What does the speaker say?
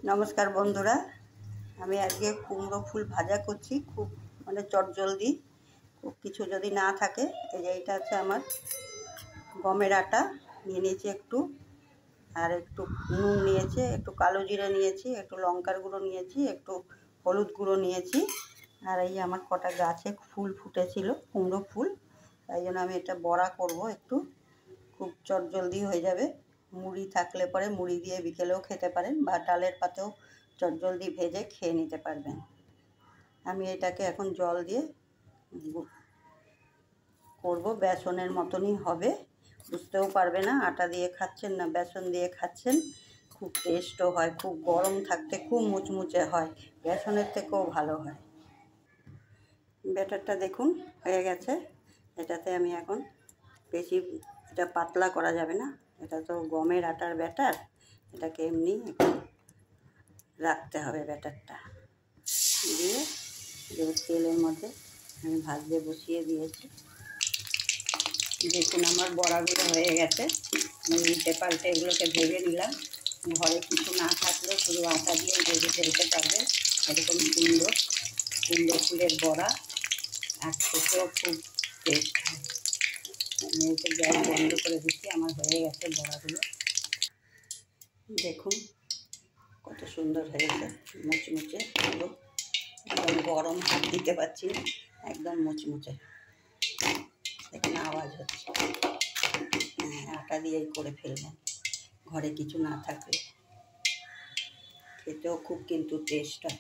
নমস্কার বন্ধুরা, আমি আজকে কুমড়ো ফুল ভাজা করছি। খুব চটজলদি। খুব কিছু যদি না থাকে, এই যে এইটা হচ্ছে আমার গমের আটা নিয়ে নিয়েছি একটু, আর একটু নুন নিয়েছি, একটু কালো জিরে নিয়েছি, একটু লঙ্কার গুঁড়ো নিয়েছি, একটু হলুদ গুঁড়ো নিয়েছি। আর এই আমার কটা গাছে ফুল ফুটেছিল, কুমড়ো ফুল, তাই জন্য আমি এটা বড়া করব। একটু খুব চটজলদি হয়ে যাবে। মুড়ি থাকলে পরে মুড়ি দিয়ে বিকেলেও খেতে পারেন, বা ডালের পাতেও চটজলদি ভেজে খেয়ে নিতে পারবেন। আমি এটাকে এখন জল দিয়ে করব, বেসনের মতনই হবে। বুঝতেও পারবে না আটা দিয়ে খাচ্ছেন না বেসন দিয়ে খাচ্ছেন। খুব টেস্টও হয়, খুব গরম থাকতে খুব মুচমুচে হয়, বেসনের থেকেও ভালো হয়। ব্যাটারটা দেখুন হয়ে গেছে। এটাতে আমি এখন বেশি এটা পাতলা করা যাবে না, এটা তো গমের আটার ব্যাটার, এটাকে এমনি একটু রাখতে হবে। ব্যাটারটা দিয়ে তেলের মধ্যে আমি ভাজতে বসিয়ে দিয়েছি। দেখুন আমার বড়াগুলো হয়ে গেছে। আমি উল্টে পাল্টে এগুলোকে ভেজে নিলাম। ঘরে কিছু না থাকলেও শুধু আটা দিয়ে ভেজে ফেলতে পারবেন। এরকম সুন্দর কুমড়ো ফুলের বড়া, আর খেতেও খুব টেস্ট হয়। আমি এটা গ্যাস বন্ধ করে দিচ্ছি, আমার হয়ে গেছে বড়াগুলো। দেখুন কত সুন্দর হয়েছে, মুচমুচে। পুরো একদম গরম, হাত দিতে পারছি না, একদম মুচমুচে। দেখুন আওয়াজ হচ্ছে। আটা দিয়েই করে ফেলবেন ঘরে কিছু না থাকলে, খেতেও খুব কিন্তু টেস্ট হয়।